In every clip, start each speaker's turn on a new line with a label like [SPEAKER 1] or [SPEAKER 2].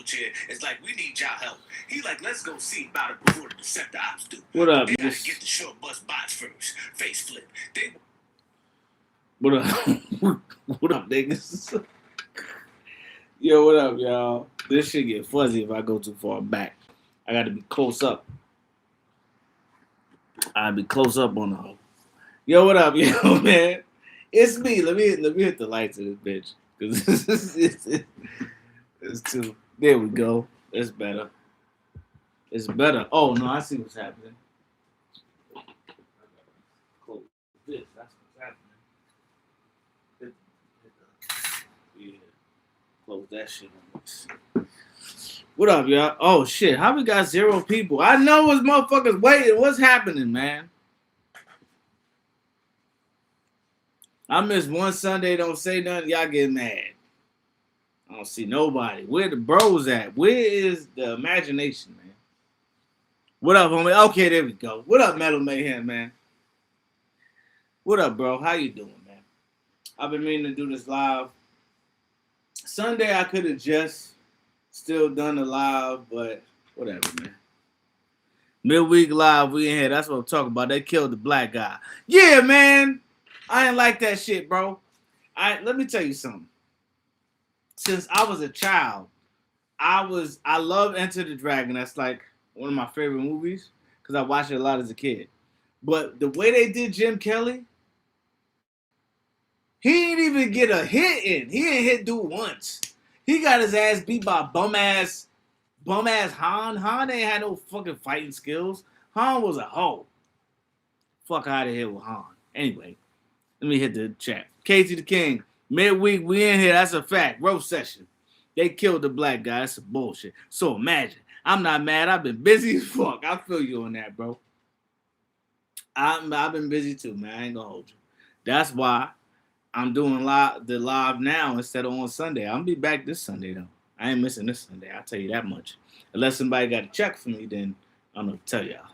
[SPEAKER 1] chair. It's like, we need y'all help. He like, let's go see about it before the Decepticons do.
[SPEAKER 2] What up?
[SPEAKER 1] They gotta get the short bus bots first. Face flip.
[SPEAKER 2] What up? What up, niggas? Yo, what up, y'all? This shit get fuzzy if I go too far back. I gotta be close up. I'll be close up on the hoe. Yo, what up, yo, man? It's me. Let me hit the lights of this bitch. Cause it's too. There we go. It's better. It's better. Oh no, I see what's happening. Close this. That's what's happening. Yeah. Close that shit on. What up, y'all? Oh shit, how we got 0 people? I know it's motherfuckers waiting. What's happening, man? I missed one Sunday, don't say nothing, y'all get mad. I don't see nobody. Where the bros at? Where is the imagination, man? What up, homie? Okay, there we go. What up, Metal Mayhem, man? What up, bro? How you doing, man? I've been meaning to do this live. Sunday, I could have just still done the live, but whatever, man. Midweek live, we in here. That's what I'm talking about. They killed the black guy. Yeah, man. I ain't like that shit, bro. Let me tell you something. Since I was a child, I love Enter the Dragon. That's like one of my favorite movies because I watched it a lot as a kid. But the way they did Jim Kelly, he didn't even get a hit in. He didn't hit dude once. He got his ass beat by bum ass Han. Han ain't had no fucking fighting skills. Han was a hoe. Fuck out of here with Han. Anyway, let me hit the chat. Casey the King. Midweek, we in here. That's a fact. Roast session. They killed the black guy. That's some bullshit. So imagine. I'm not mad. I've been busy as fuck. I feel you on that, bro. I've been busy too, man. I ain't gonna hold you. That's why I'm doing the live now instead of on Sunday. I'll be back this Sunday, though. I ain't missing this Sunday. I'll tell you that much. Unless somebody got a check for me, then I don't know what to tell y'all.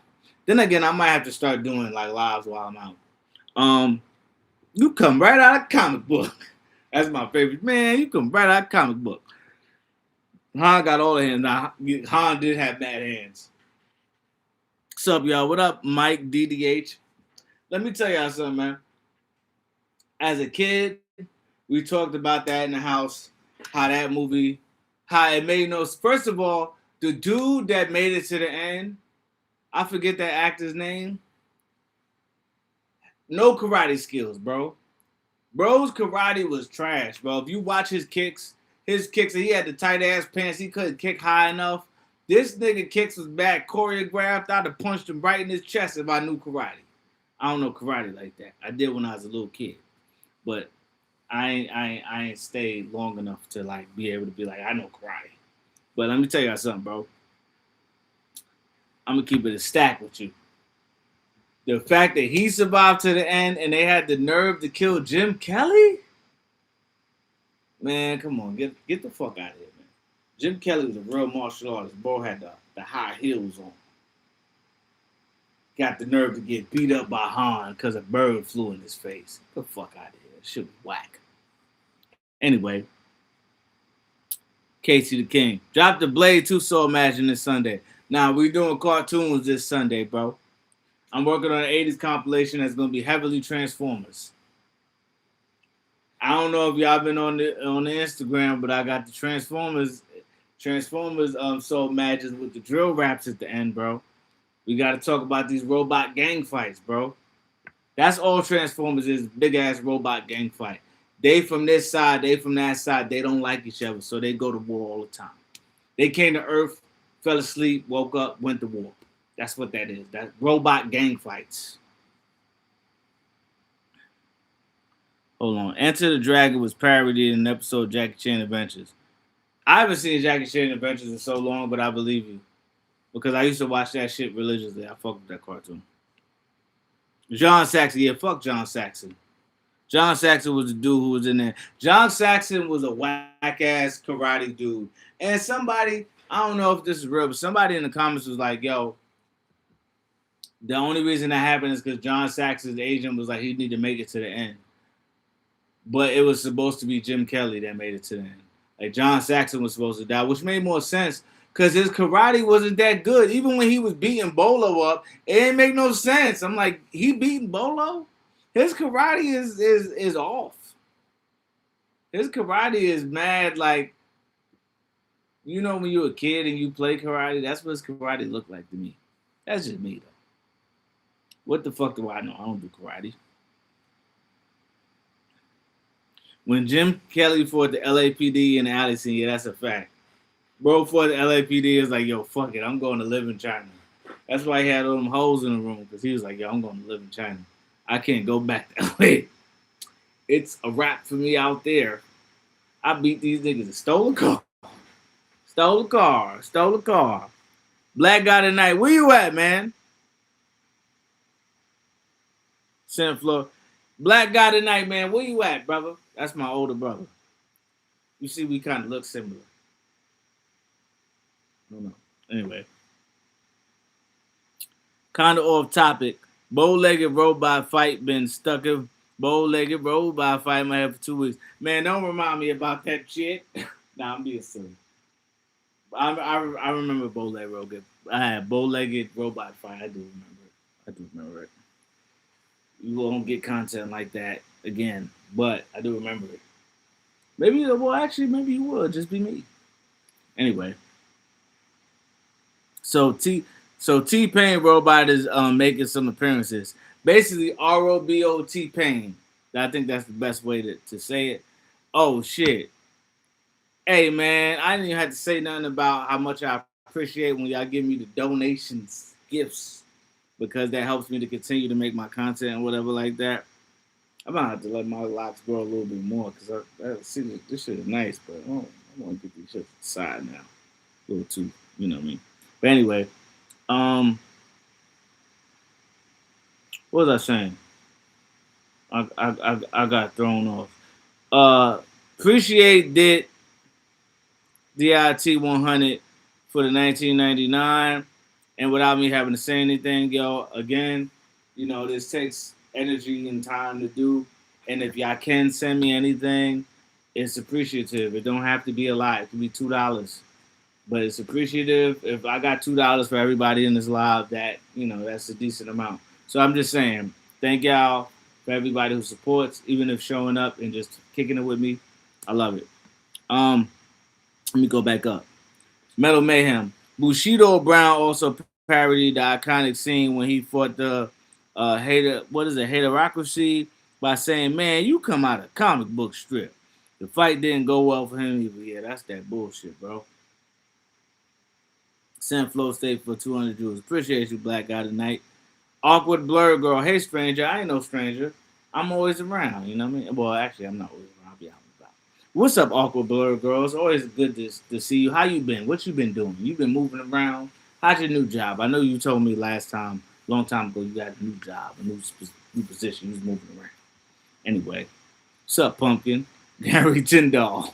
[SPEAKER 2] Then again, I might have to start doing like lives while I'm out. You come right out of comic book. That's my favorite. Man, you come right out of comic book. Han got all the hands. Now, Han did have bad hands. What's up, y'all? What up, Mike DDH? Let me tell y'all something, man. As a kid, we talked about that in the house. How that movie, how it made no... First of all, the dude that made it to the end, I forget that actor's name. No karate skills, bro. Bro's karate was trash, bro. If you watch his kicks, he had the tight ass pants. He couldn't kick high enough. This nigga kicks was bad choreographed. I'd have punched him right in his chest if I knew karate. I don't know karate like that. I did when I was a little kid, but I ain't stayed long enough to like be able to be like I know karate. But let me tell y'all something, bro. I'm gonna keep it a stack with you. The fact that he survived to the end and they had the nerve to kill Jim Kelly? Man, come on. Get the fuck out of here, man. Jim Kelly was a real martial artist. Bro had the high heels on. Got the nerve to get beat up by Han because a bird flew in his face. Get the fuck out of here. Shit was whack. Anyway. Casey the King. Drop the Blade 2 Soul Imagine this Sunday. Now, we're doing cartoons this Sunday, bro. I'm working on an 80s compilation that's going to be heavily Transformers. I don't know if y'all been on the Instagram, but I got the Transformers Soul matches with the drill raps at the end, bro. We got to talk about these robot gang fights, bro. That's all Transformers is, big-ass robot gang fight. They from this side, they from that side. They don't like each other, so they go to war all the time. They came to Earth, fell asleep, woke up, went to war. That's what that is. That's robot gang fights. Hold on. Enter the Dragon was parodied in an episode of Jackie Chan Adventures. I haven't seen Jackie Chan Adventures in so long, but I believe you. Because I used to watch that shit religiously. I fuck with that cartoon. John Saxon. Yeah, fuck John Saxon. John Saxon was the dude who was in there. John Saxon was a whack-ass karate dude. And somebody, I don't know if this is real, but somebody in the comments was like, yo, the only reason that happened is because John Saxon's agent was like, he need to make it to the end. But it was supposed to be Jim Kelly that made it to the end. Like John Saxon was supposed to die, which made more sense because his karate wasn't that good. Even when he was beating Bolo up, it didn't make no sense. I'm like, he beating Bolo? His karate is off. His karate is mad. Like, you know, when you're a kid and you play karate, that's what his karate looked like to me. That's just me though. What the fuck do I know? I don't do karate. When Jim Kelly fought the LAPD in Allison, yeah, that's a fact. Bro fought the LAPD is like, yo, fuck it, I'm going to live in China. That's why he had all them holes in the room, because he was like, yo, I'm going to live in China. I can't go back to LA. It's a wrap for me out there. I beat these niggas and stole a car. Stole a car. Stole a car. Black guy tonight. Where you at, man? Center floor. Black guy tonight, man. Where you at, brother? That's my older brother. You see, we kind of look similar. I don't know. Anyway. Kind of off topic. Bow-legged robot fight been stuck in bow-legged robot fight in my head for 2 weeks. Man, don't remind me about that shit. Nah, I'm being silly. I remember bow-legged robot. I had bow-legged robot fight. I do remember it. You won't get content like that again, but I do remember it. Maybe you will. Just be me. Anyway. So T-Pain robot is making some appearances. Basically, ROBOT Pain. I think that's the best way to say it. Oh, shit. Hey, man, I didn't even have to say nothing about how much I appreciate when y'all give me the donations, gifts, because that helps me to continue to make my content and whatever like that. I might have to let my locks grow a little bit more because I see this shit is nice, but I want to get these shit to the side now. A little too, you know what I mean? But anyway, what was I saying? I got thrown off. Appreciate DIT 100 for the 1999, and without me having to say anything, yo, again, you know, this takes energy and time to do, and if y'all can send me anything, it's appreciative. It don't have to be a lot. It could be $2, but it's appreciative. If I got $2 for everybody in this live, that, you know, that's a decent amount. So I'm just saying, thank y'all for everybody who supports, even if showing up and just kicking it with me. I love it. Let me go back up. Metal Mayhem. Bushido Brown also parodied the iconic scene when he fought the haterocracy by saying, man, you come out of comic book strip. The fight didn't go well for him either. Yeah, that's that bullshit, bro. Sent Flow State for 200 jewels. Appreciate you, black guy, tonight. Awkward Blur Girl. Hey, stranger. I ain't no stranger. I'm always around, you know what I mean? Well, actually, I'm not always around. I'll be out and about. What's up, Awkward Blur Girl? It's always good to see you. How you been? What you been doing? You been moving around? How's your new job? I know you told me last time, long time ago, you got a new job, a new position. You was moving around. Anyway, what's up, Pumpkin? Gary Tyndall.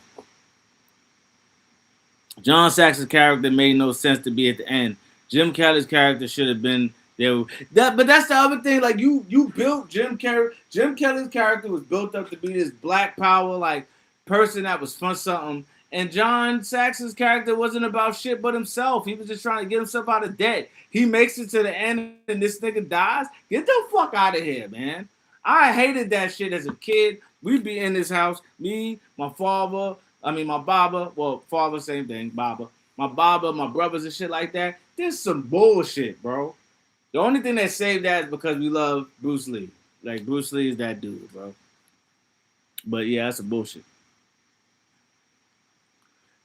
[SPEAKER 2] John Saxon's character made no sense to be at the end. Jim Kelly's character should have been there. But that's the other thing. Like you built Jim Kelly. Jim Kelly's character was built up to be this black power like person that was fun something. And John Saxon's character wasn't about shit but himself. He was just trying to get himself out of debt. He makes it to the end and this nigga dies. Get the fuck out of here, man. I hated that shit as a kid. We'd be in this house, me, my father, my baba, well, father, same thing, baba. My baba, my brothers and shit like that. This is some bullshit, bro. The only thing that saved that is because we love Bruce Lee. Like, Bruce Lee is that dude, bro. But yeah, that's some bullshit.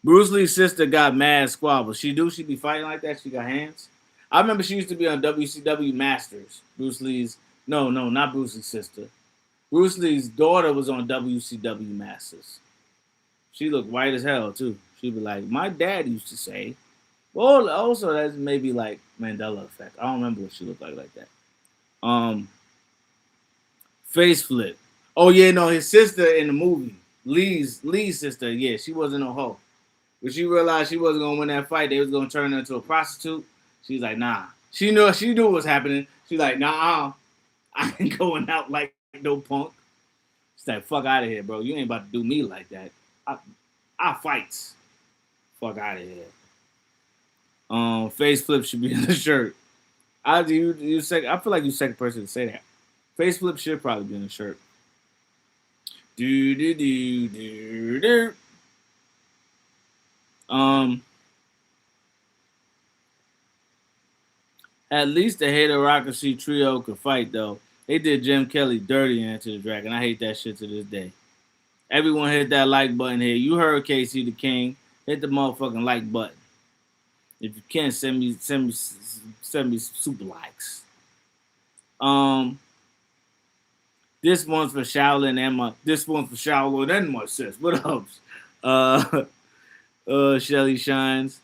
[SPEAKER 2] Bruce Lee's sister got mad squabbles. She be fighting like that? She got hands? I remember she used to be on WCW Masters. Bruce Lee's, no, not Bruce Lee's sister. Bruce Lee's daughter was on WCW Masters. She looked white as hell, too. She'd be like, my dad used to say. Well, also, that's maybe like Mandela effect. I don't remember what she looked like that. Face flip. Oh, yeah, no, his sister in the movie, Lee's sister, yeah, she wasn't a hoe. But she realized she wasn't going to win that fight. They was going to turn her into a prostitute. She's like, nah. She knew what was happening. She's like, nah, I ain't going out like no punk. She's like, fuck out of here, bro. You ain't about to do me like that. I fights. Fuck out of here. Face flip should be in the shirt. I do you second. I feel like you second person to say that. Face flip should probably be in the shirt. Do do do do do. Um, at least the Hater Rockasy trio could fight though. They did Jim Kelly dirty in Enter the Dragon. I hate that shit to this day. Everyone hit that like button here. You heard KC the King. Hit the motherfucking like button. If you can, send me super likes. This one's for Shaolin and my sis. What up? Shelly Shines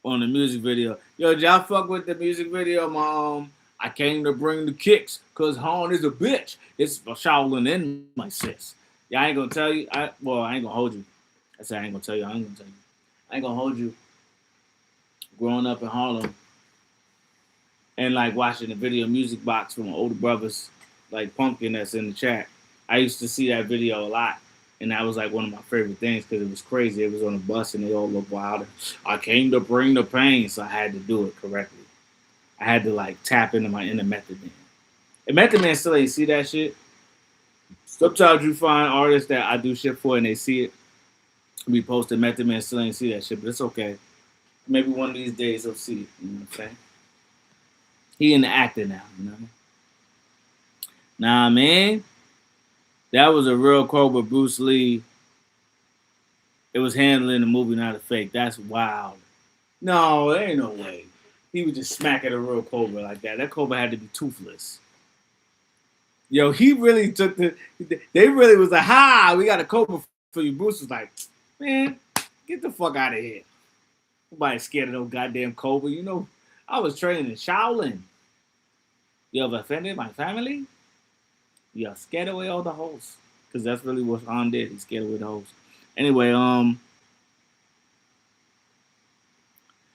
[SPEAKER 2] on the music video. Yo, did y'all fuck with the music video? I came to bring the kicks because Han is a bitch. It's for Shaolin and my sis. Yeah, I ain't gonna tell you. I ain't gonna hold you. I said I ain't gonna tell you. I ain't gonna tell you. I ain't gonna hold you. Growing up in Harlem and like watching the video music box from older brothers like Pumpkin that's in the chat. I used to see that video a lot. And that was like one of my favorite things because it was crazy. It was on a bus and they all looked wild. I came to bring the pain, so I had to do it correctly. I had to like tap into my inner Method Man. And Method Man still ain't see that shit. Sometimes you find artists that I do shit for and they see it. We posted Method Man still ain't see that shit, but it's okay. Maybe one of these days he'll see it. You know what I'm saying? He in the actor now, you know what I mean? Nah, man. That was a real Cobra Bruce Lee. It was handling the movie, not a fake. That's wild. No, there ain't no way. He was just smacking a real Cobra like that. That Cobra had to be toothless. Yo, he really took they really was like, ha, we got a Cobra for you. Bruce was like, man, get the fuck out of here. Nobody's scared of no goddamn Cobra. You know, I was training in Shaolin. You ever offended my family? Yeah, scared away all the hoes. Because that's really what Han did. He scared away the hoes. Anyway,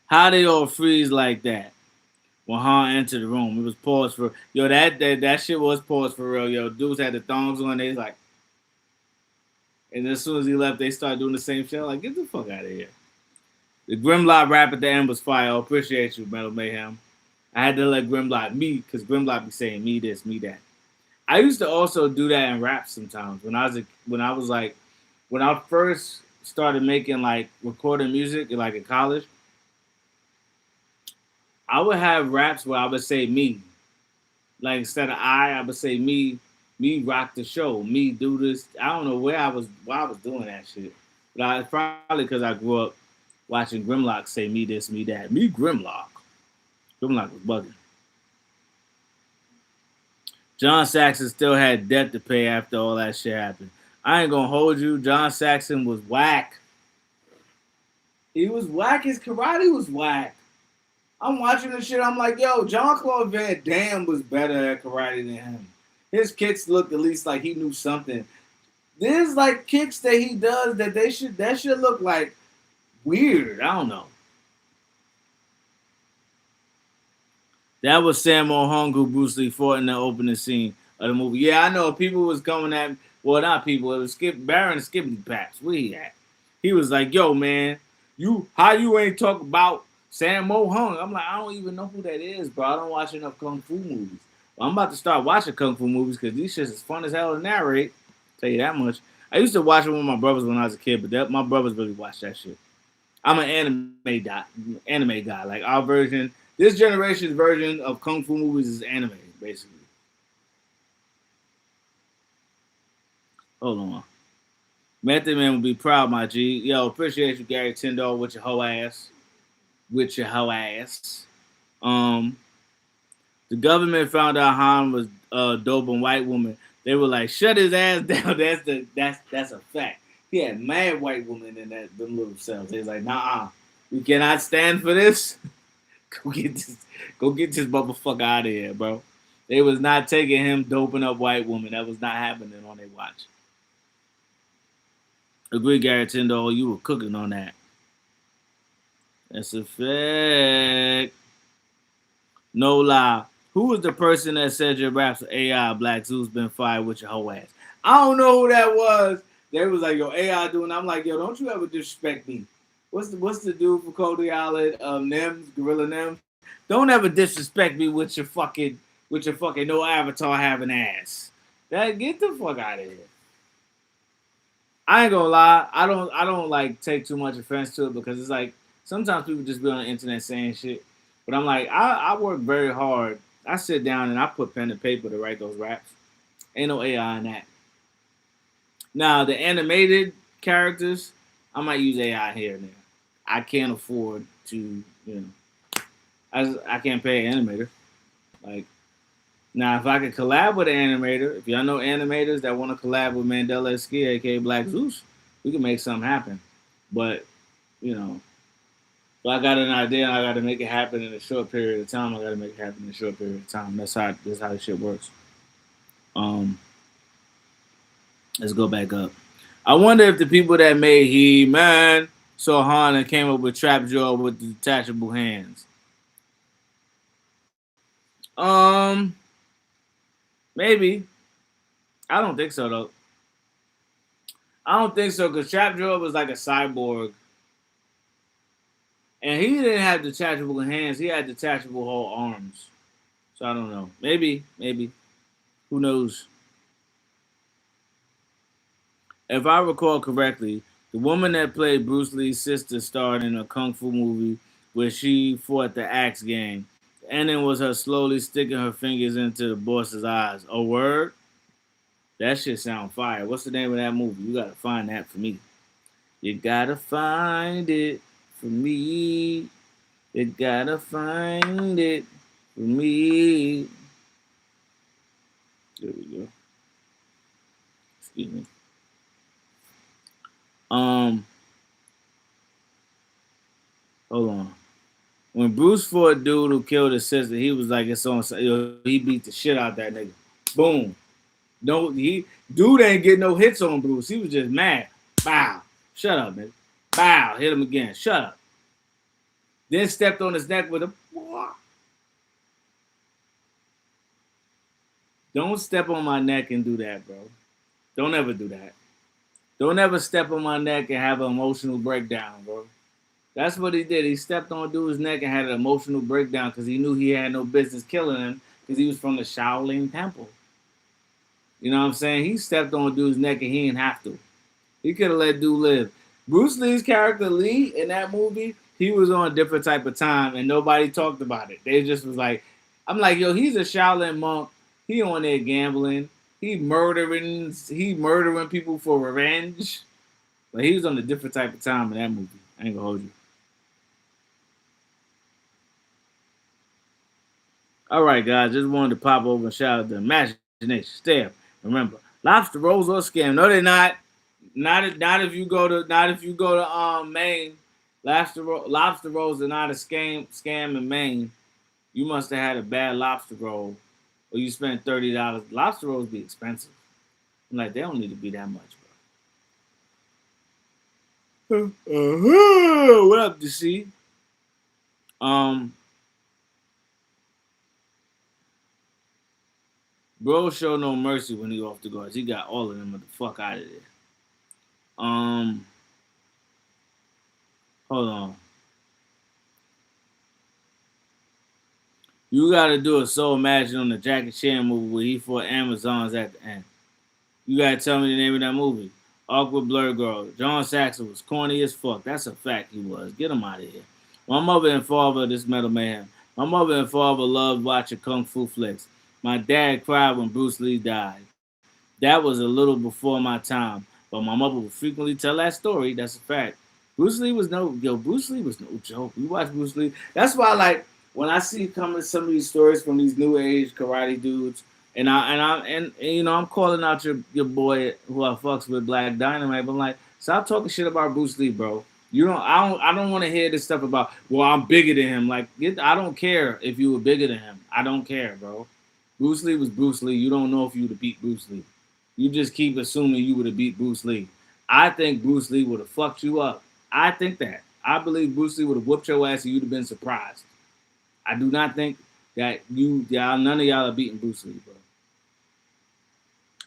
[SPEAKER 2] how they all freeze like that when Han entered the room? It was paused for yo. That shit was paused for real. Yo, dudes had the thongs on. They was like, and as soon as he left, they started doing the same shit. Like, get the fuck out of here. The Grimlock rap at the end was fire. I appreciate you, Metal Mayhem. I had to let Grimlock me because Grimlock be saying me this, me that. I used to also do that in rap sometimes when I first started making like recording music like in college. I would have raps where I would say me, like instead of I would say me rock the show, me do this. I don't know why I was doing that shit, but it's probably because I grew up watching Grimlock say me this, me that, me Grimlock. Grimlock was bugging. John Saxon still had debt to pay after all that shit happened. I ain't gonna hold you. John Saxon was whack. He was whack. His karate was whack. I'm watching this shit. I'm like, yo, Jean-Claude Van Damme was better at karate than him. His kicks looked at least like he knew something. There's like kicks that he does that should look like weird. I don't know. That was Sammo Hung who Bruce Lee fought in the opening scene of the movie. Yeah, I know. People was coming at me. Well, not people. It was Baron Skippy Paps. Where he at? He was like, yo, man, how you ain't talk about Sammo Hung? I'm like, I don't even know who that is, bro. I don't watch enough Kung Fu movies. Well, I'm about to start watching Kung Fu movies because these shits is fun as hell to narrate. Tell you that much. I used to watch it with my brothers when I was a kid, but my brothers really watch that shit. I'm an anime guy. Like our version. This generation's version of Kung Fu movies is anime, basically. Hold on. Method Man will be proud, my G. Yo, appreciate you, Gary Tyndall, with your hoe ass. The government found out Han was dope and white woman. They were like, shut his ass down. That's a fact. He had mad white women in them little cells. They was like, nah, we cannot stand for this. Go get this motherfucker out of here, bro. They was not taking him doping up white women. That was not happening on their watch. Agree, Gary Tyndall. You were cooking on that. That's a fact. No lie. Who was the person that said your raps are AI Black Zeus been fired with your whole ass? I don't know who that was. They was like, yo, AI doing. I'm like, yo, don't you ever disrespect me. What's the dude for Cody Island? Nims, Gorilla Nims. Don't ever disrespect me with your fucking no avatar having ass. That get the fuck out of here. I ain't gonna lie, I don't like take too much offense to it because it's like sometimes people just be on the internet saying shit. But I'm like, I work very hard. I sit down and I put pen and paper to write those raps. Ain't no AI in that. Now the animated characters, I might use AI here and there. I can't afford to, I can't pay an animator. Like now, if I could collab with an animator, if y'all know animators that want to collab with Mandela Ski, aka Black Zeus, we can make something happen. But if I got an idea and I got to make it happen in a short period of time, I got to make it happen in a short period of time. That's how the shit works. Um, let's go back up. I wonder if the people that made He-Man saw Han and came up with Trapjaw with the detachable hands. Maybe. I don't think so though. I don't think so because Trapjaw was like a cyborg, and he didn't have detachable hands. He had detachable whole arms. So I don't know. Maybe. Who knows? If I recall correctly, the woman that played Bruce Lee's sister starred in a kung fu movie where she fought the Axe Gang. The ending was her slowly sticking her fingers into the boss's eyes. A word? That shit sound fire. What's the name of that movie? You gotta find that for me. You gotta find it for me. You gotta find it for me. There we go. Excuse me. Hold on. When Bruce fought dude who killed his sister, he was like, it's on. He beat the shit out that nigga. Boom. No, dude ain't getting no hits on Bruce. He was just mad. Bow. Shut up, nigga. Bow. Hit him again. Shut up. Then stepped on his neck with a. Don't step on my neck and do that, bro. Don't ever do that. Don't ever step on my neck and have an emotional breakdown, bro. That's what he did. He stepped on dude's neck and had an emotional breakdown because he knew he had no business killing him because he was from the Shaolin Temple. You know what I'm saying? He stepped on dude's neck and he didn't have to. He could have let dude live. Bruce Lee's character Lee in that movie, he was on a different type of time and nobody talked about it. They just was like, I'm like, yo, he's a Shaolin monk. He on there gambling. He murdering people for revenge. But he was on a different type of time in that movie. I ain't gonna hold you. All right, guys, just wanted to pop over and shout out the imagination. Stare. Remember, lobster rolls are a scam. No, they're not. Not if you go to Maine. Lobster rolls are not a scam in Maine. You must have had a bad lobster roll, or you spent $30. Lobster rolls be expensive. I'm like, they don't need to be that much, bro. What up, DC? Bro show no mercy when he off the guards. He got all of them the fuck out of there. Hold on. You gotta do a Soul Imagine on the Jackie Chan movie where he fought Amazons at the end. You gotta tell me the name of that movie. Awkward Blur Girl. John Saxon was corny as fuck. That's a fact he was. Get him out of here. My mother and father, this metal mayhem. My mother and father loved watching Kung Fu flicks. My dad cried when Bruce Lee died. That was a little before my time, but my mother would frequently tell that story. That's a fact. Bruce Lee was no joke. We watch Bruce Lee. That's why, like, when I see coming some of these stories from these new age karate dudes, and I'm calling out your boy who I fucks with, Black Dynamite, but I'm like, stop talking shit about Bruce Lee, bro. I don't want to hear this stuff about, well, I'm bigger than him. Like, I don't care if you were bigger than him. I don't care, bro. Bruce Lee was Bruce Lee. You don't know if you would have beat Bruce Lee. You just keep assuming you would have beat Bruce Lee. I think Bruce Lee would have fucked you up. I think that. I believe Bruce Lee would have whooped your ass and you'd have been surprised. I do not think that none of y'all are beating Bruce Lee, bro.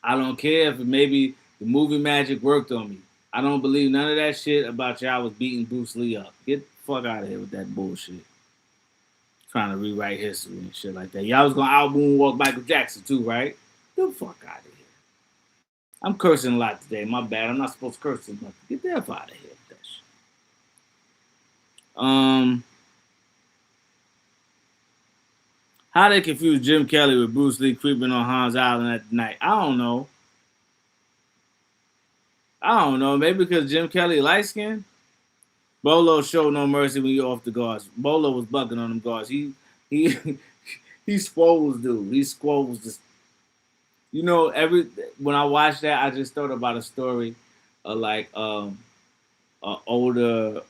[SPEAKER 2] I don't care if maybe The movie magic worked on me. I don't believe none of that shit about y'all was beating Bruce Lee up. Get the fuck out of here with that bullshit. Trying to rewrite history and shit like that. Y'all was gonna out moonwalk Michael Jackson too, right? Get the fuck out of here. I'm cursing a lot today. My bad. I'm not supposed to curse too much. Get the F out of here with that shit. How they confuse Jim Kelly with Bruce Lee creeping on Hans Island at night? I don't know. Maybe because Jim Kelly light skinned. Bolo showed no mercy when you're off the guards. Bolo was bucking on them guards. He he squoles, dude. He squoles this. You know, when I watched that, I just thought about a story of like a older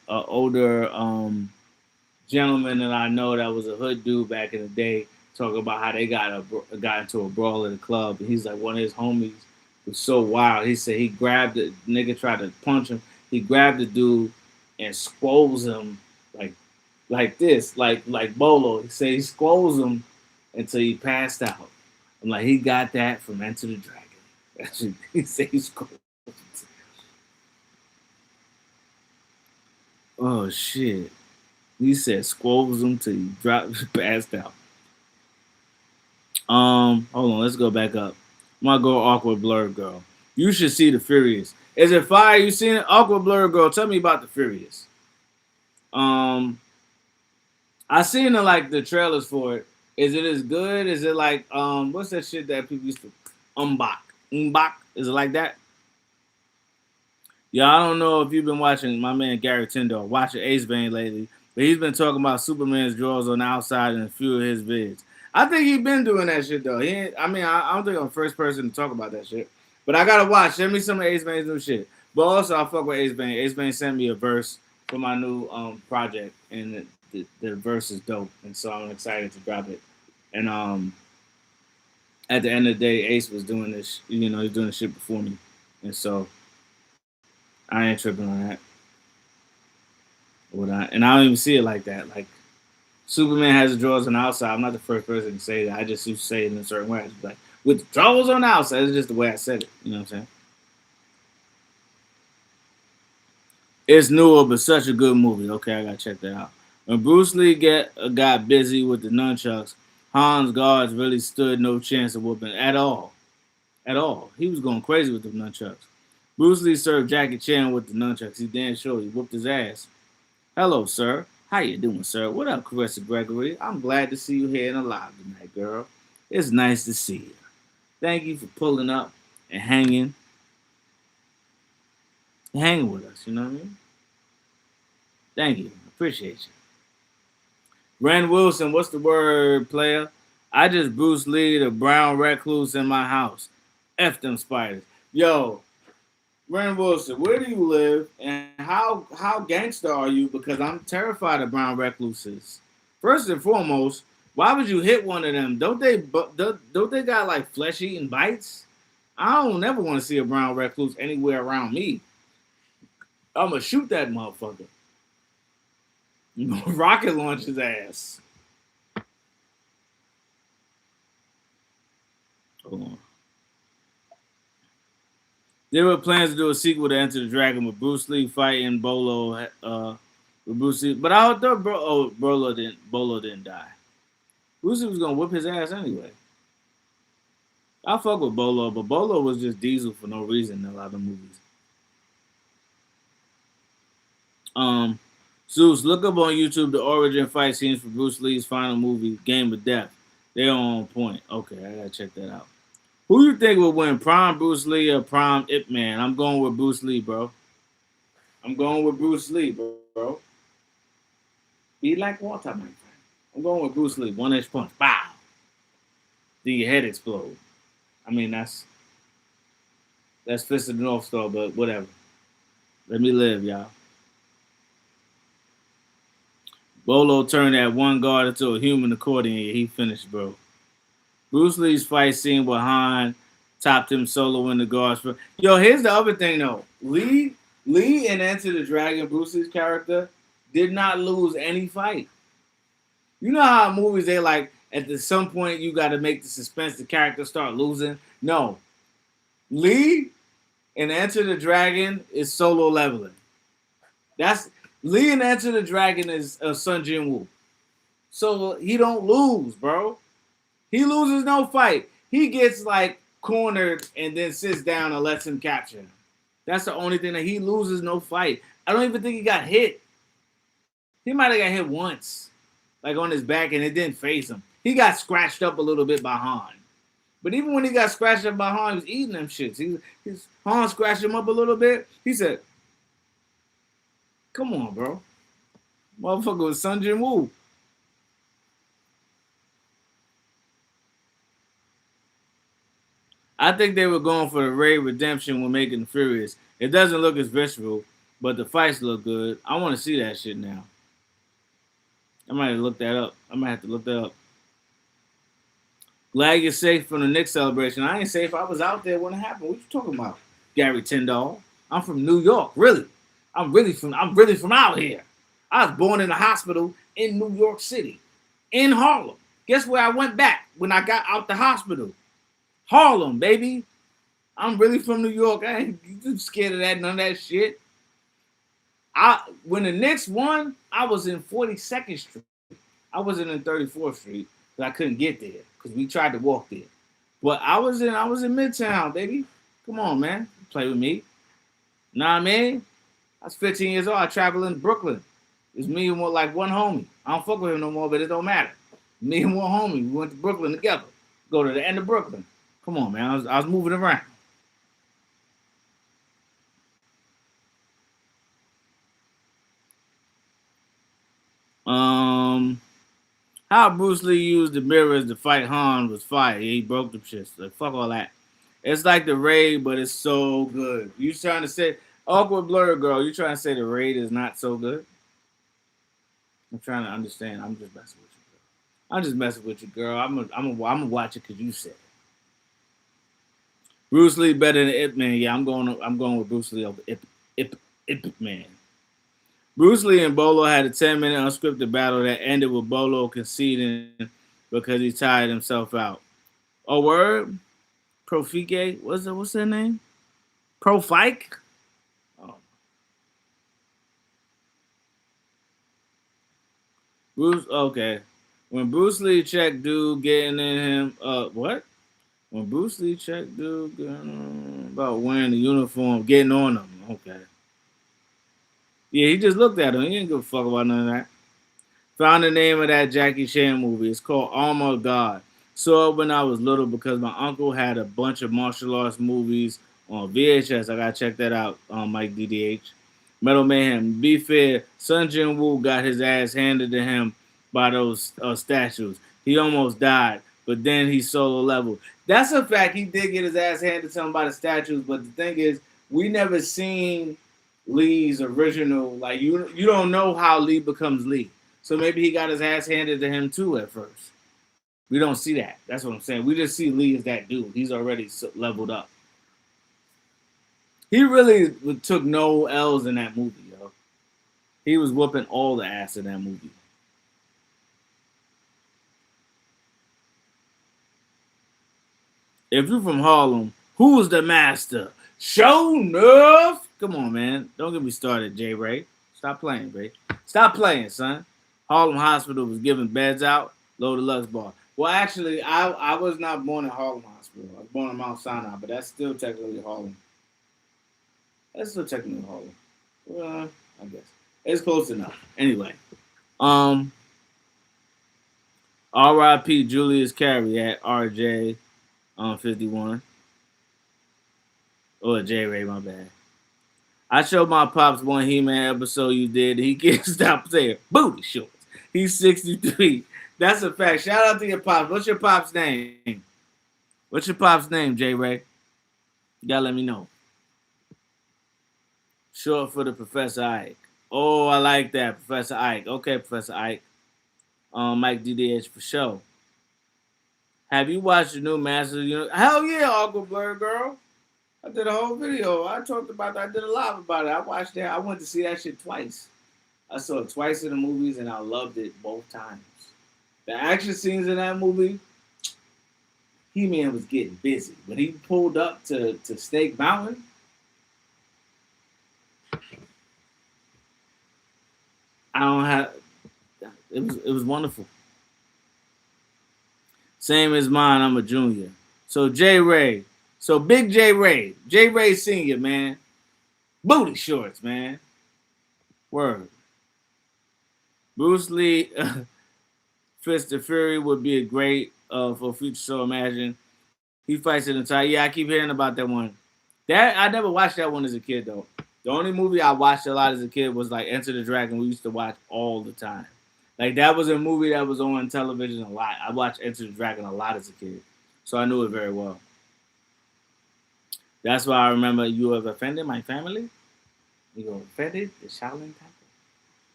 [SPEAKER 2] gentleman that I know that was a hood dude back in the day, talking about how they got into a brawl at a club, and he's like, one of his homies was so wild. He said he grabbed the nigga, tried to punch him. He grabbed the dude and squoze him like this, like Bolo. He said he squoze him until he passed out. I'm like, he got that from Enter the Dragon. That's what he said he squoze. Oh shit. He said squoze him till he passed out. Hold on, let's go back up. My girl, Awkward Blur Girl. You should see The Furious. Is it fire? You seen it? Awkward Blur Girl. Tell me about The Furious. I seen the trailers for it. Is it as good? Is it like what's that shit that people used to Umbach? Is it like that? Yeah, I don't know if you've been watching my man Gary Tindall, watching Ace Bane lately, but he's been talking about Superman's drawers on the outside in a few of his vids. I think he's been doing that shit though. I don't think I'm the first person to talk about that shit. But I gotta watch. Send me some of Ace Bane's new shit. But also I fuck with Ace Bane. Ace Bane sent me a verse for my new project, and the verse is dope, and so I'm excited to drop it. And at the end of the day, Ace was doing this, he's doing this shit before me. And so I ain't tripping on that. And I don't even see it like that. Like Superman has the drawers on the outside. I'm not the first person to say that. I just used to say it in a certain way. It's like with the drawers on the outside. It's just the way I said it. You know what I'm saying? It's newer, but such a good movie. Okay, I gotta check that out. When Bruce Lee got busy with the nunchucks, Hans guards really stood no chance of whooping at all. At all. He was going crazy with the nunchucks. Bruce Lee served Jackie Chan with the nunchucks. He damn sure he whooped his ass. Hello, sir. How you doing, sir? What up, Carissa Gregory? I'm glad to see you here and alive tonight, girl. It's nice to see you. Thank you for pulling up and hanging with us, you know what I mean? Thank you. Appreciate you. Ren Wilson, what's the word, player? I just Bruce Lee the brown recluse in my house. F them spiders. Yo, Ren Wilson, where do you live and how gangster are you? Because I'm terrified of brown recluses. First and foremost, why would you hit one of them? Don't they got like flesh eating bites? I don't never want to see a brown recluse anywhere around me. I'm gonna shoot that motherfucker. Rocket launch his ass. Hold on. There were plans to do a sequel to Enter the Dragon with Bruce Lee fighting Bolo with Bruce Lee, but I thought Bolo didn't die. Bruce Lee was gonna whip his ass anyway. I fuck with Bolo, but Bolo was just Diesel for no reason in a lot of movies. Zeus, look up on YouTube the origin fight scenes for Bruce Lee's final movie, Game of Death. They're on point. Okay, I gotta check that out. Who you think will win, prime Bruce Lee or prime Ip Man? I'm going with Bruce Lee, bro. Be like water, my friend. I'm going with Bruce Lee. 1-inch punch. Bow. Then your head explode. I mean, that's Fist of the North Star, but whatever. Let me live, y'all. Bolo turned that one guard into a human accordion. He finished, bro. Bruce Lee's fight scene with Han topped him solo in the guards. Yo, here's the other thing, though. Lee in Enter the Dragon, Bruce Lee's character, did not lose any fight. You know how in movies they like, at some point you got to make the suspense, the character start losing? No. Lee and Enter the Dragon is solo leveling. That's Lee and Enter the Dragon is Sun Jin Woo. So he don't lose, bro. He loses no fight. He gets like cornered and then sits down and lets him capture him. That's the only thing that he loses no fight. I don't even think he got hit. He might have got hit once, like on his back, and it didn't phase him. He got scratched up a little bit by Han. But even when he got scratched up by Han, he was eating them shits. His Han scratched him up a little bit. He said, "Come on, bro." Motherfucker was Sun Jin Woo. I think they were going for the Rey redemption when making Furious. It doesn't look as visceral, but the fights look good. I want to see that shit now. I might have to look that up. Glad you're safe from the Knicks celebration. I ain't safe. I was out there when it happened. What you talking about, Gary Tyndall? I'm from New York, really. I'm really from out here. I was born in a hospital in New York City, in Harlem. Guess where I went back when I got out the hospital? Harlem, baby. I'm really from New York. I ain't scared of that, none of that shit. When the Knicks won, I was in 42nd Street. I wasn't in 34th Street because I couldn't get there because we tried to walk there. But I was in Midtown, baby. Come on, man. Play with me. Know what I mean? I was 15 years old. I traveled in Brooklyn. It's me and one homie. I don't fuck with him no more, but it don't matter. Me and one homie. We went to Brooklyn together. Go to the end of Brooklyn. Come on, man. I was moving around. How Bruce Lee used the mirrors to fight Han was fire. He broke them shits. Like, fuck all that. It's like the Raid, but it's so good. You trying to say awkward blur girl? You trying to say the Raid is not so good? I'm trying to understand. I'm just messing with you, girl. I'm just messing with you, girl. I'm gonna watch it because you said it. Bruce Lee better than Ip Man. Yeah, I'm going with Bruce Lee over Ip Man. Bruce Lee and Bolo had a 10-minute unscripted battle that ended with Bolo conceding because he tired himself out. Oh, word? Profike? What's their name? Profike? Oh. Bruce, okay. When Bruce Lee checked dude getting in him, what? When Bruce Lee checked dude about wearing the uniform, getting on him. Okay. Yeah, he just looked at him. He didn't give a fuck about none of that. Found the name of that Jackie Chan movie. It's called Armor of God. Saw it when I was little because my uncle had a bunch of martial arts movies on VHS. I gotta check that out on Mike DDH. Metal Mayhem. Be fair, Sun Jin Woo got his ass handed to him by those statues. He almost died, but then he solo leveled. That's a fact. He did get his ass handed to him by the statues, but the thing is, we never seen Lee's original. Like you don't know how Lee becomes Lee. So maybe he got his ass handed to him too at first. We don't see that. That's what I'm saying. We just see Lee as that dude. He's already leveled up. He really took no L's in that movie, yo. He was whooping all the ass in that movie. If you're from Harlem, who's the master? Show enough. Come on, man. Don't get me started, J. Ray. Stop playing, Ray. Stop playing, son. Harlem Hospital was giving beds out. Low Deluxe bar. Well, actually, I was not born in Harlem Hospital. I was born in Mount Sinai, but that's still technically Harlem. That's still technically Harlem. Well, I guess it's close enough. Anyway, R.I.P. Julius Carey at RJ 51. Oh, J. Ray, my bad. I showed my pops one He-Man episode you did. He can't stop saying booty shorts. He's 63. That's a fact. Shout out to your pops. What's your pops' name? What's your pops' name, J. Ray? You gotta let me know. Short for the Professor Ike. Oh, I like that, Professor Ike. Okay, Professor Ike. Mike DDH for sure. Have you watched the new Masters of the Universe? Hell yeah, Uncle Blur Girl. I did a whole video. I talked about that. I did a live about it. I watched that. I went to see that shit twice. I saw it twice in the movies, and I loved it both times. The action scenes in that movie, He-Man was getting busy. When he pulled up to Snake Mountain, I don't have. It was wonderful. Same as mine. I'm a junior. So J Ray. So Big J Ray. J Ray Senior, man. Booty shorts, man. Word. Bruce Lee, Fist of Fury would be a great for future. So imagine he fights in the entire. Yeah, I keep hearing about that one. That I never watched that one as a kid though. The only movie I watched a lot as a kid was like Enter the Dragon. We used to watch all the time. Like that was a movie that was on television a lot. I watched Enter the Dragon a lot as a kid, so I knew it very well. That's why I remember you have offended my family. You have offended the Shaolin Temple.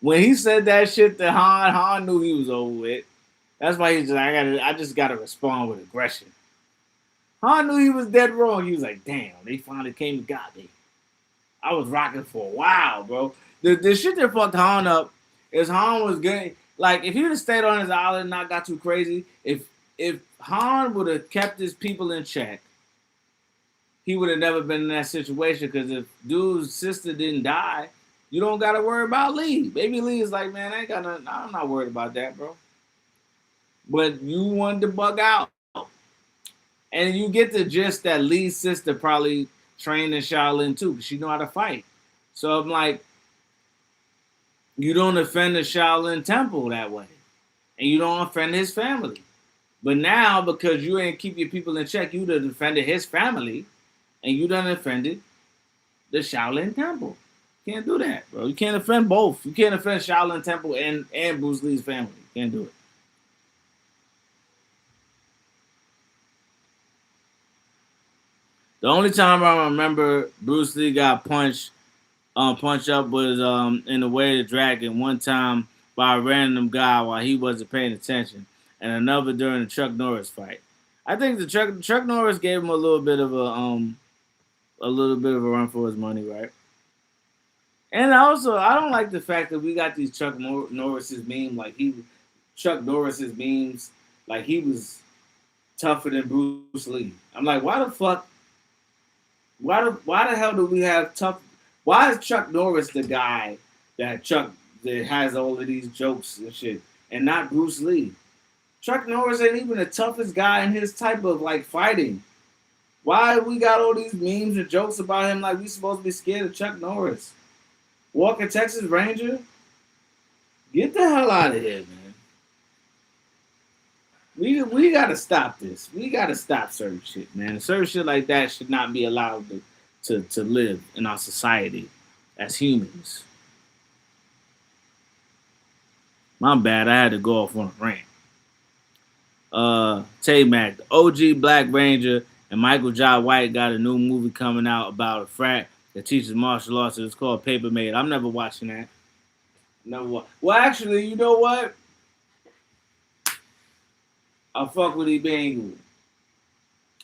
[SPEAKER 2] When he said that shit to Han, Han knew he was over with. That's why he's just like, I just gotta respond with aggression. Han knew he was dead wrong. He was like, damn, they finally came and got me. I was rocking for a while, bro. The shit that fucked Han up is Han was good. Like, if he would have stayed on his island and not got too crazy, if Han would have kept his people in check, he would have never been in that situation. Because if dude's sister didn't die, you don't got to worry about Lee. Baby Lee is like, man, I ain't got nothing. I'm not worried about that, bro. But you wanted to bug out. And you get the gist that Lee's sister probably trained in Shaolin too, because she know how to fight. So I'm like, you don't offend the Shaolin Temple that way. And you don't offend his family. But now, because you ain't keep your people in check, you done offended his family, and you done offended the Shaolin Temple. You can't do that, bro. You can't offend both. You can't offend Shaolin Temple and Bruce Lee's family. You can't do it. The only time I remember Bruce Lee got punched up was in the Way of the Dragon one time by a random guy while he wasn't paying attention, and another during the Chuck Norris fight. I think the Chuck Norris gave him a little bit of a run for his money, right? And also, I don't like the fact that we got these Norris's memes Chuck Norris's memes like he was tougher than Bruce Lee. I'm like, why the fuck? Why the hell do we have tough? Why is Chuck Norris the guy that has all of these jokes and shit, and not Bruce Lee? Chuck Norris ain't even the toughest guy in his type of like fighting. Why we got all these memes and jokes about him like we supposed to be scared of Chuck Norris? Walker Texas Ranger? Get the hell out of here, man. We gotta stop this. We gotta stop certain shit, man. Certain shit like that should not be allowed to live in our society as humans. My bad, I had to go off on a rant. Tay Mac, the OG Black Ranger and Michael Jai White got a new movie coming out about a frat that teaches martial arts. It's called Paper Maid. I'm never watching that. Never. Well, actually, you know what? I fuck with Ibengu.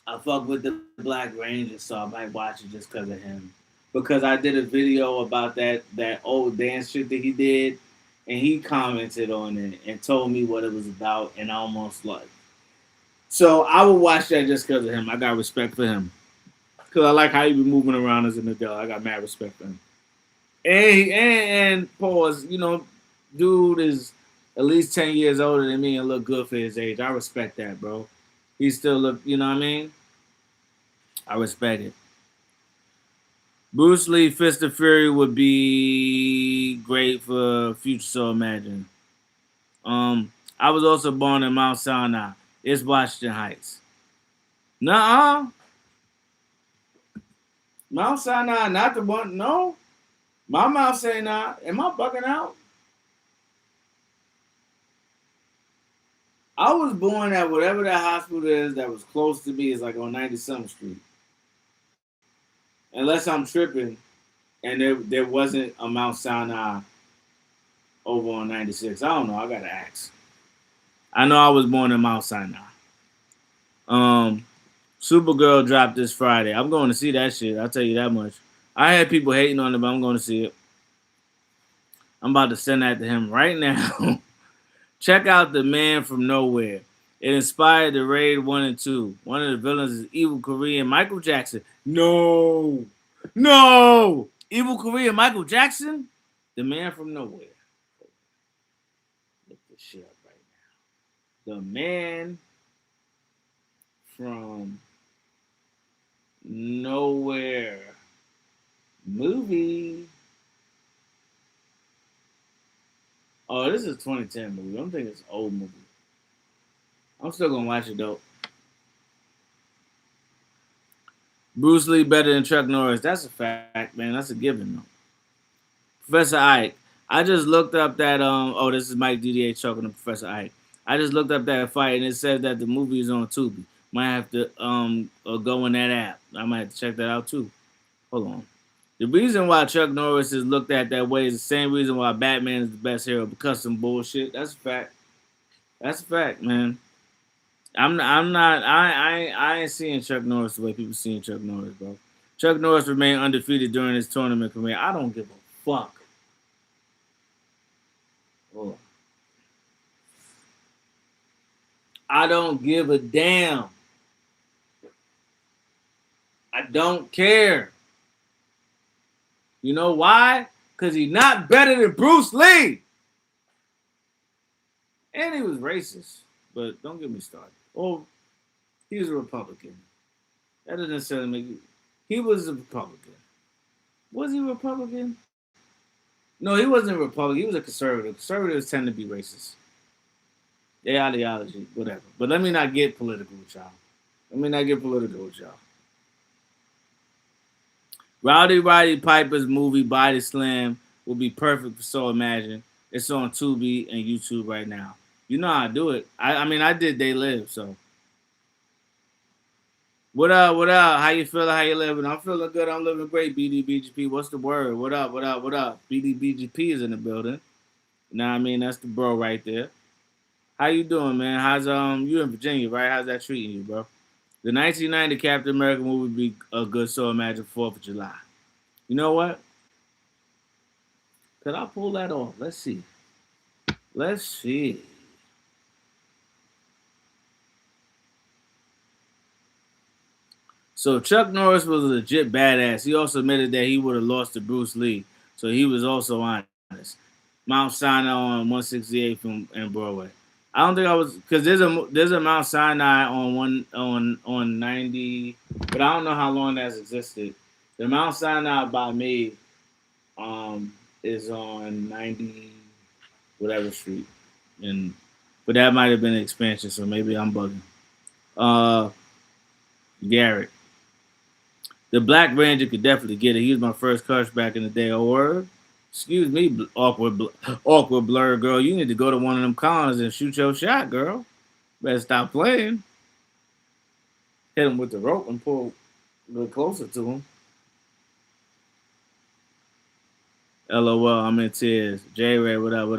[SPEAKER 2] I fuck with the Black Ranger, so I might watch it just because of him. Because I did a video about that old dance shit that he did, and he commented on it and told me what it was about, and I almost like. So I will watch that just because of him. I got respect for him. Because I like how he be moving around as an adult. I got mad respect for him. And pause, dude is at least 10 years older than me and look good for his age. I respect that, bro. He still look, you know what I mean? I respect it. Bruce Lee, Fist of Fury would be great for future, so imagine. I was also born in Mount Sinai. It's Washington Heights. Nuh-uh. Mount Sinai, not the one, no. My Mount Sinai, am I bugging out? I was born at whatever that hospital is that was close to me. Is like on 97th Street. Unless I'm tripping and there wasn't a Mount Sinai over on 96. I don't know. I got to ask. I know I was born in Mount Sinai. Supergirl dropped this Friday. I'm going to see that shit. I'll tell you that much. I had people hating on it, but I'm going to see it. I'm about to send that to him right now. Check out The Man from Nowhere. It inspired the Raid 1 and 2. One of the villains is evil Korean Michael Jackson. No! Evil Korean Michael Jackson, the man from nowhere. Look this shit up right now. The man from nowhere movie. Oh, this is a 2010 movie. I'm thinking it's an old movie. I'm still gonna watch it though. Bruce Lee better than Chuck Norris. That's a fact, man. That's a given though. Professor Ike. I just looked up that oh, this is Mike DDA talking to Professor Ike. I just looked up that fight and it says that the movie is on Tubi. Might have to go in that app. I might have to check that out too. Hold on. The reason why Chuck Norris is looked at that way is the same reason why Batman is the best hero, because some bullshit. That's a fact. That's a fact, man. I ain't seeing Chuck Norris the way people seeing Chuck Norris, bro. Chuck Norris remained undefeated during his tournament career. I don't give a fuck. Oh. I don't give a damn. I don't care. You know why? Because he's not better than Bruce Lee. And he was racist. But don't get me started. Oh, he was a Republican. That doesn't necessarily make you. He was a Republican. Was he a Republican? No, he wasn't a Republican. He was a conservative. Conservatives tend to be racist. Their ideology, whatever. But let me not get political with y'all. Rowdy Piper's movie Body Slam will be perfect for So Imagine. It's on Tubi and YouTube right now. You know how I do it. I mean, I did They Live, so. What up? How you feeling? How you living? I'm feeling good. I'm living great, BDBGP. What's the word? What up? BDBGP is in the building. You know what I mean? That's the bro right there. How you doing, man? How's you in Virginia, right? How's that treating you, bro? The 1990 Captain America movie would be a good So Imagine 4th of July. You know what? Could I pull that off? Let's see. So Chuck Norris was a legit badass. He also admitted that he would have lost to Bruce Lee. So he was also honest. Mount Sinai on 168 from and Broadway. I don't think I was because there's a Mount Sinai on 90, but I don't know how long that's existed. The Mount Sinai by me is on 90 whatever street, but that might have been an expansion, so maybe I'm bugging. Garrett. The Black Ranger could definitely get it. He was my first crush back in the day. Oh, word? Excuse me, awkward blur girl. You need to go to one of them cons and shoot your shot, girl. Better stop playing. Hit him with the rope and pull a little closer to him. LOL, I'm in tears. J-Ray, what up?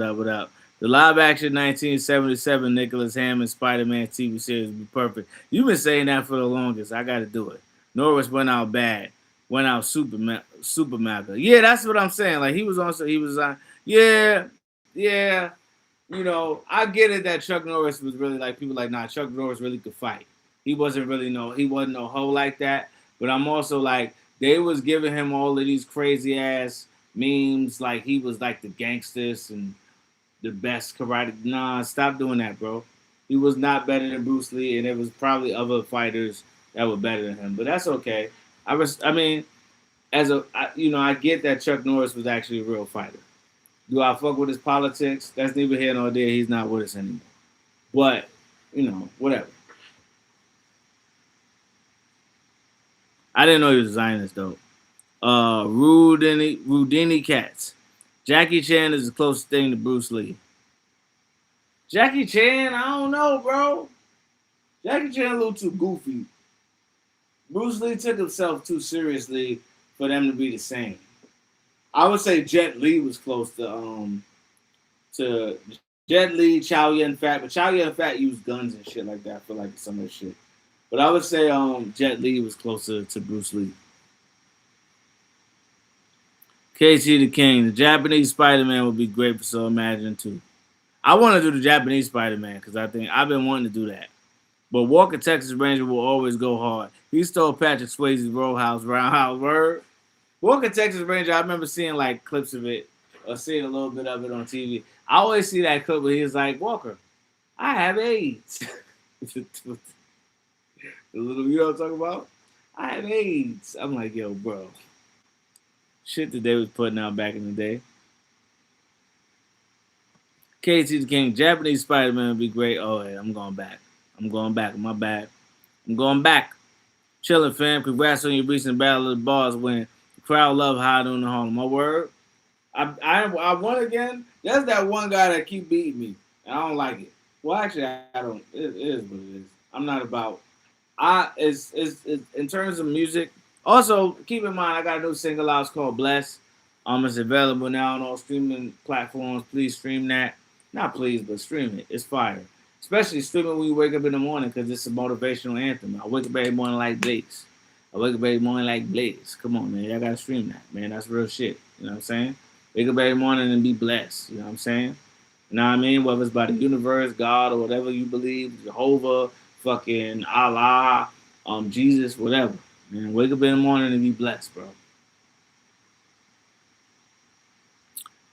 [SPEAKER 2] The live-action 1977 Nicholas Hammond Spider-Man TV series would be perfect. You've been saying that for the longest. I got to do it. Norris went out bad. Went out super mega. Yeah, that's what I'm saying. Like, he was on. Yeah. You know, I get it that Chuck Norris was really like, people like, nah, Chuck Norris really could fight. He wasn't no hoe like that. But I'm also like, they was giving him all of these crazy ass memes, like he was like the gangsters and the best karate. Nah, stop doing that, bro. He was not better than Bruce Lee, and there was probably other fighters that were better than him. But that's okay. I get that Chuck Norris was actually a real fighter. Do I fuck with his politics? That's neither here nor there. He's not with us anymore. But, whatever. I didn't know he was a Zionist, though. Rudini Cats. Jackie Chan is the closest thing to Bruce Lee. Jackie Chan, I don't know, bro. Jackie Chan a little too goofy. Bruce Lee took himself too seriously for them to be the same. I would say Jet Li was close to Jet Li, Chow Yun Fat, but Chow Yun Fat used guns and shit like that for like some of the shit. But I would say Jet Li was closer to Bruce Lee. KT the King, the Japanese Spider-Man would be great for So Imagine too. I want to do the Japanese Spider-Man because I think I've been wanting to do that. But Walker Texas Ranger will always go hard. He stole Patrick Swayze's Roadhouse Roundhouse word. Walker Texas Ranger. I remember seeing like clips of it or seeing a little bit of it on TV. I always see that clip where he was like, Walker, I have AIDS. The little, you know what I'm talking about? I have AIDS. I'm like, yo, bro. Shit that they was putting out back in the day. KT the King, Japanese Spider-Man would be great. Oh, yeah, I'm going back. I'm going back. My bad. I'm going back. Chilling, fam. Congrats on your recent Battle of the Bars win. The crowd love hiding on the Harlem. My word. I won again. That's that one guy that keep beating me. And I don't like it. Well, actually, I don't. It is what it is. I'm not about. It's in terms of music. Also, keep in mind, I got a new single out. It's called Bless. It's available now on all streaming platforms. Please stream that. Not please, but stream it. It's fire. Especially stream it when you wake up in the morning because it's a motivational anthem. I wake up every morning like Blaze. I wake up every morning like Blaze. Come on, man. Y'all gotta stream that, man. That's real shit. You know what I'm saying? Wake up every morning and be blessed. You know what I'm saying? You know what I mean? Whether it's by the universe, God, or whatever you believe, Jehovah, fucking Allah, Jesus, whatever. Man, wake up in the morning and be blessed, bro.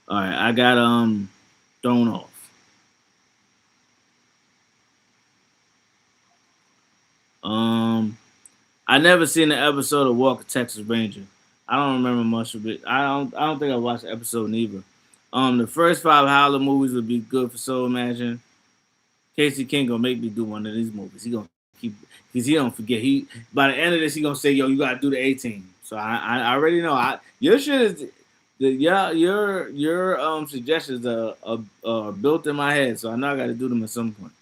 [SPEAKER 2] All right, I got thrown off. I never seen an episode of Walker Texas Ranger. I don't remember much of it. I don't think I watched the episode neither. The first 5 Howler movies would be good for Soul Imagine. Casey King gonna make me do one of these movies. He gonna keep because he don't forget. He by the end of this, he gonna say, "Yo, you gotta do the 18." So I already know. Your shit is your suggestions are built in my head, so I know I got to do them at some point.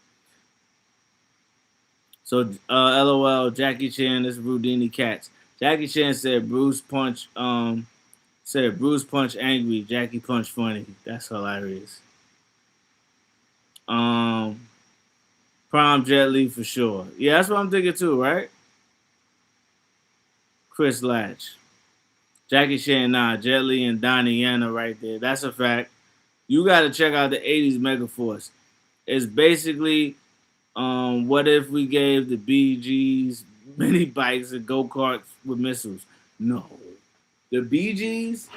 [SPEAKER 2] So LOL, Jackie Chan, this is Rudini Cats. Jackie Chan said Bruce punch angry, Jackie punch funny. That's hilarious. Prime Jet Li for sure. Yeah, that's what I'm thinking too, right? Chris Latch. Jackie Chan, nah, Jet Li and Donnie Yen right there. That's a fact. You got to check out the 80s Megaforce. It's basically what if we gave the BGs mini bikes and go-karts with missiles? No. The BGs,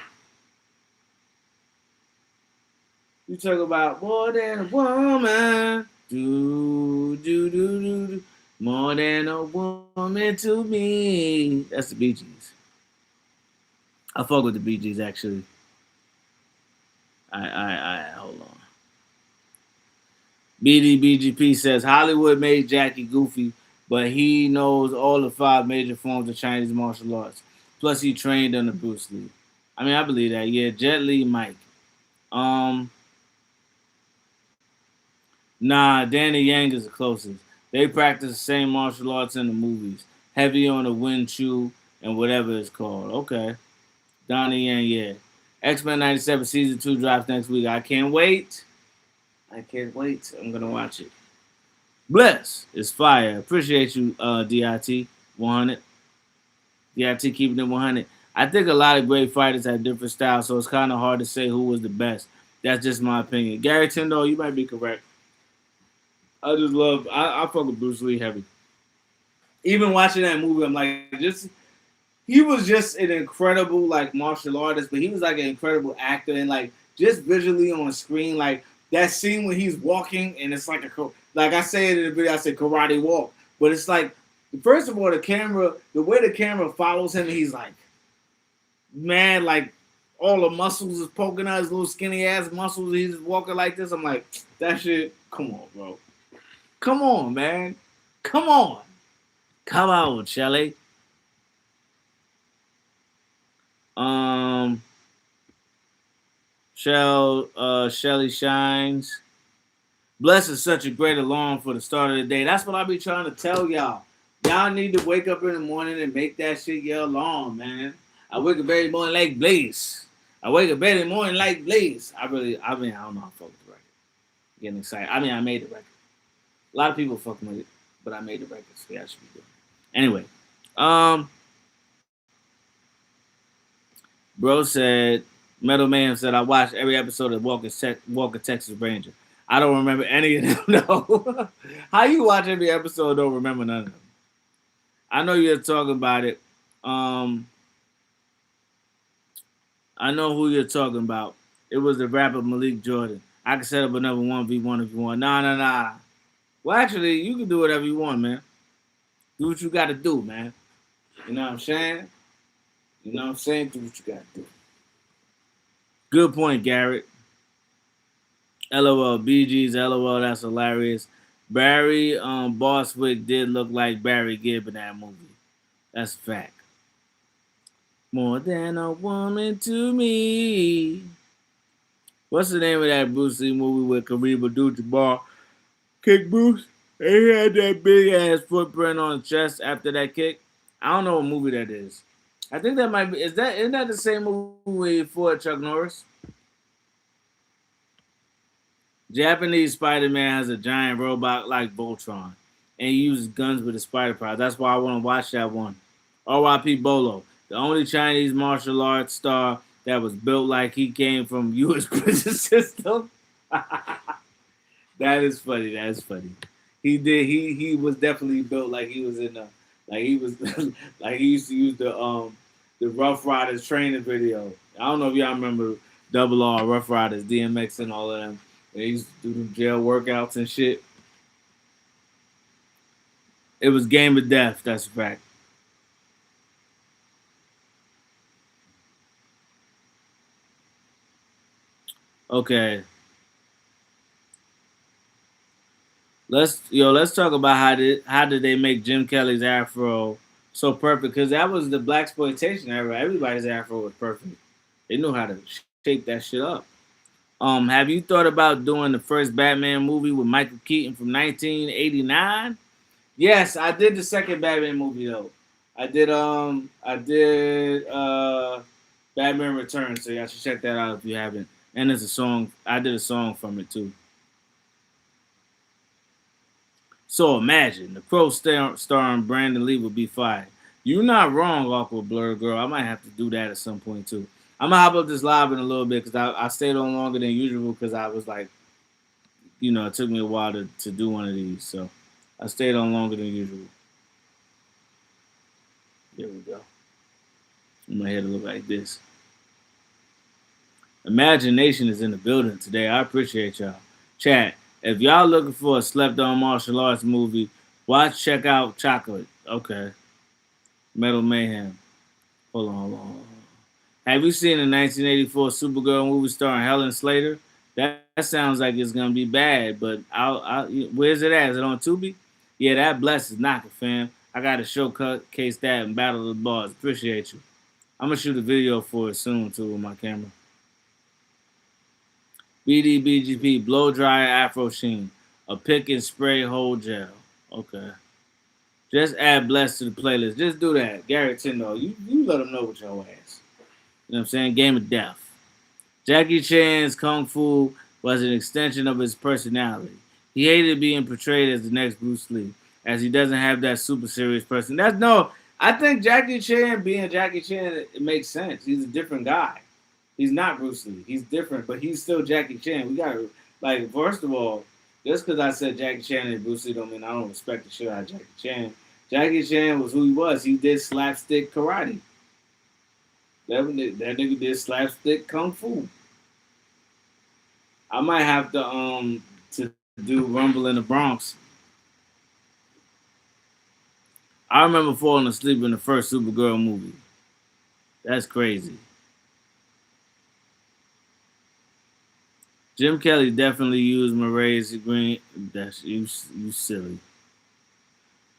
[SPEAKER 2] you talk about more than a woman. Do. More than a woman to me. That's the BGs. I fuck with the BGs actually. I hold on. BDBGP says Hollywood made Jackie goofy, but he knows all the 5 major forms of Chinese martial arts. Plus, he trained under Bruce Lee. I mean, I believe that. Yeah, Jet Li, Mike. Nah, Danny Yang is the closest. They practice the same martial arts in the movies. Heavy on the Wing Chun and whatever it's called. Okay. Donnie Yang, yeah. X-Men 97 Season 2 drops next week. I can't wait. I'm going to watch it. Bless. It's fire. Appreciate you, DIT 100. DIT keeping it 100. I think a lot of great fighters have different styles, so it's kind of hard to say who was the best. That's just my opinion. Gary Tyndall, you might be correct. I fuck with Bruce Lee heavy. Even watching that movie, I'm like, he was just an incredible like martial artist, but he was like an incredible actor and like just visually on screen, like that scene when he's walking and it's like like I say it in the video, I say karate walk, but it's like first of all the way the camera follows him, he's like, man, like all the muscles is poking out his little skinny ass muscles. He's just walking like this. I'm like, that shit. Come on, bro. Come on, man. Come on, Shelly. Shelly Shines. Bless is such a great alarm for the start of the day. That's what I be trying to tell y'all. Y'all need to wake up in the morning and make that shit your alarm, man. I wake up every morning like Blaze. I don't know how to fuck with the record. Getting excited. I mean, I made the record. A lot of people fucking with it, but I made the record, so yeah, I should be good. Anyway, bro said, Metal Man said, I watched every episode of Walker Texas Ranger. I don't remember any of them, no. How you watch every episode and don't remember none of them? I know you're talking about it. I know who you're talking about. It was the rapper Malik Jordan. I can set up another 1v1 if you want. Nah, nah, nah. Well, actually, you can do whatever you want, man. Do what you got to do, man. You know what I'm saying? You know what I'm saying? Do what you got to do. Good point, Garrett. LOL, BG's LOL, that's hilarious. Barry Bostwick did look like Barry Gibb in that movie. That's a fact. More than a woman to me. What's the name of that Bruce Lee movie with Kareem Abdul-Jabbar kick Bruce? And he had that big ass footprint on his chest after that kick. I don't know what movie that is. I think that might be. Isn't that the same movie for Chuck Norris? Japanese Spider-Man has a giant robot like Voltron, and he uses guns with his spider powers. That's why I want to watch that one. R.Y.P. Bolo, the only Chinese martial arts star that was built like he came from U.S. prison system. That is funny. That is funny. He did. He was definitely built like he was in the like he was like he used to use the Rough Riders training video. I don't know if y'all remember Double R, Rough Riders, DMX, and all of them. They used to do them jail workouts and shit. It was game of death. That's a fact. Okay. Let's talk about how did they make Jim Kelly's afro so perfect, because that was the black exploitation era. Everybody's afro was perfect. They knew how to shape that shit up. Have you thought about doing the first Batman movie with Michael Keaton from 1989? Yes, I did the second Batman movie though. I did Batman Returns, so y'all should check that out if you haven't. And there's a song. I did a song from it too. So imagine the Crow starring Brandon Lee would be fire. You're not wrong, Awkward Blur Girl. I might have to do that at some point too. I'm gonna hop up this live in a little bit because I stayed on longer than usual because I was like, it took me a while to do one of these. So I stayed on longer than usual. There we go. My head to look like this. Imagination is in the building today. I appreciate y'all. Chat. If y'all looking for a slept on martial arts movie, check out Chocolate. Okay. Metal Mayhem. Hold on. Have you seen the 1984 Supergirl movie starring Helen Slater? That sounds like it's gonna be bad, but where's it at? Is it on Tubi? Yeah, that bless is knocking, fam. I got to showcase that in Battle of the Bars. Appreciate you. I'm gonna shoot a video for it soon too with my camera. BDBGP, blow dryer Afro Sheen, a pick and spray whole gel. Okay. Just add Bless to the playlist. Just do that. Gary Tyndall, you let them know what your ass. You know what I'm saying? Game of death. Jackie Chan's Kung Fu was an extension of his personality. He hated being portrayed as the next Bruce Lee, as he doesn't have that super serious person. I think Jackie Chan being Jackie Chan, it makes sense. He's a different guy. He's not Bruce Lee. He's different, but he's still Jackie Chan. We gotta first of all, just because I said Jackie Chan and Bruce Lee don't mean I don't respect the shit out of Jackie Chan. Jackie Chan was who he was. He did slapstick karate. That nigga did slapstick kung fu. I might have to do Rumble in the Bronx. I remember falling asleep in the first Supergirl movie. That's crazy. Jim Kelly definitely used Murray's green. That's you silly.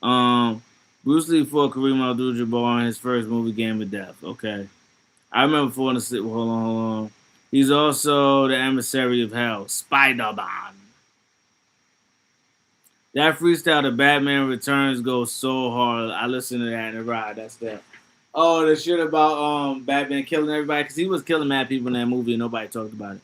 [SPEAKER 2] Bruce Lee fought Kareem Abdul-Jabbar in his first movie, Game of Death. Okay, I remember falling asleep. Hold on. He's also the emissary of hell, Spider-Man. That freestyle to Batman Returns goes so hard. I listened to that in the ride. That's that. Oh, the shit about Batman killing everybody, because he was killing mad people in that movie and nobody talked about it.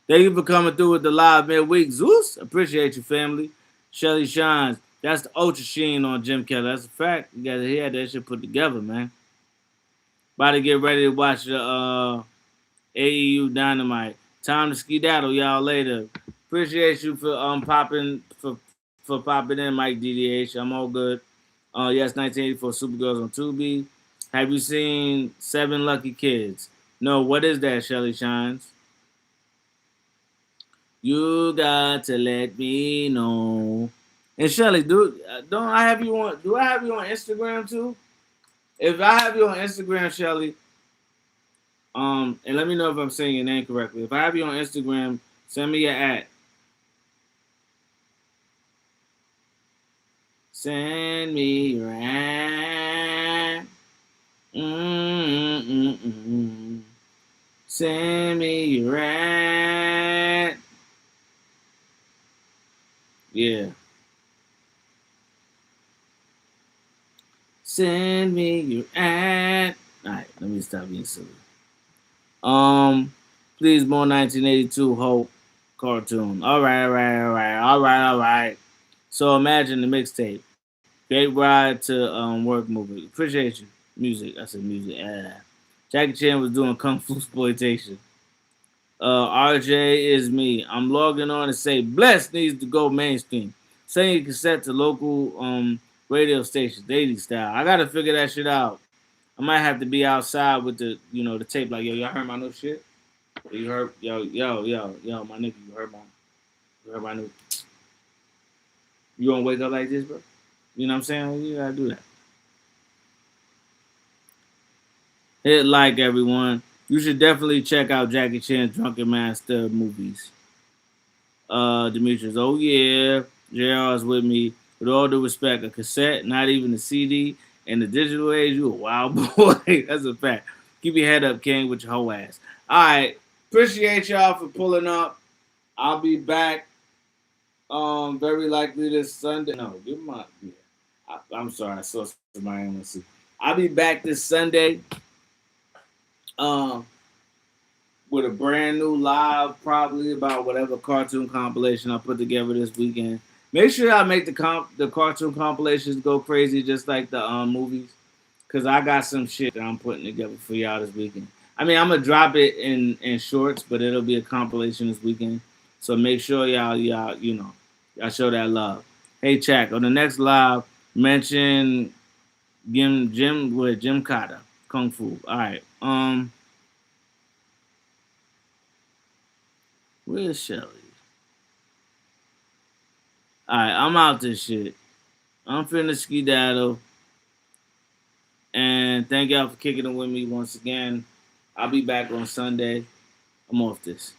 [SPEAKER 2] Thank you for coming through with the live midweek. Zeus, appreciate you, family. Shelly Shines, that's the Ultra Sheen on Jim Kelly. That's a fact. You guys had that shit put together, man. About to get ready to watch the AEU Dynamite. Time to skedaddle, y'all later. Appreciate you for popping in, Mike DDH. I'm all good. Yes, 1984 Supergirls on Tubi. Have you seen Seven Lucky Kids? No, what is that, Shelly Shines? You got to let me know. And Shelly, don't I have you on? Do I have you on Instagram too? If I have you on Instagram, Shelly, and let me know if I'm saying your name correctly. If I have you on Instagram, send me your at. Send me your at. Mm-mm-mm-mm. Send me your at. Yeah. Send me your ad. Alright, let me stop being silly. Please, more 1982 Hope cartoon. Alright. So imagine the mixtape. Great ride to work movie. Appreciate you. Music. I said music. Jackie Chan was doing kung fu exploitation. RJ is me. I'm logging on to say Bless needs to go mainstream. Sending cassette to local radio stations, daily style. I gotta figure that shit out. I might have to be outside with the tape. Like, yo, y'all heard my new shit? You heard, yo, my nigga, you heard my new. You gonna wake up like this, bro? You know what I'm saying? You gotta do that. Hit like, everyone. You should definitely check out Jackie Chan's Drunken Master movies. Demetrius, oh yeah, JR's with me. With all due respect, a cassette, not even a CD, in the digital age, you a wild boy. That's a fact. Keep your head up, King, with your whole ass. All right, appreciate y'all for pulling up. I'll be back. Very likely this Sunday. No, give my. Yeah. I'm sorry, I saw somebody on the. I'll be back this Sunday. Um, with a brand new live, probably about whatever cartoon compilation I put together this weekend. Make sure I make the cartoon compilations go crazy, just like the movies, cause I got some shit that I'm putting together for y'all this weekend. I mean, I'm gonna drop it in shorts, but it'll be a compilation this weekend. So make sure y'all show that love. Hey, Chak, on the next live, mention Jim Kata Kung Fu. All right. Where's Shelly? Alright, I'm out this shit. I'm finna skedaddle. And thank y'all for kicking it with me once again. I'll be back on Sunday. I'm off this.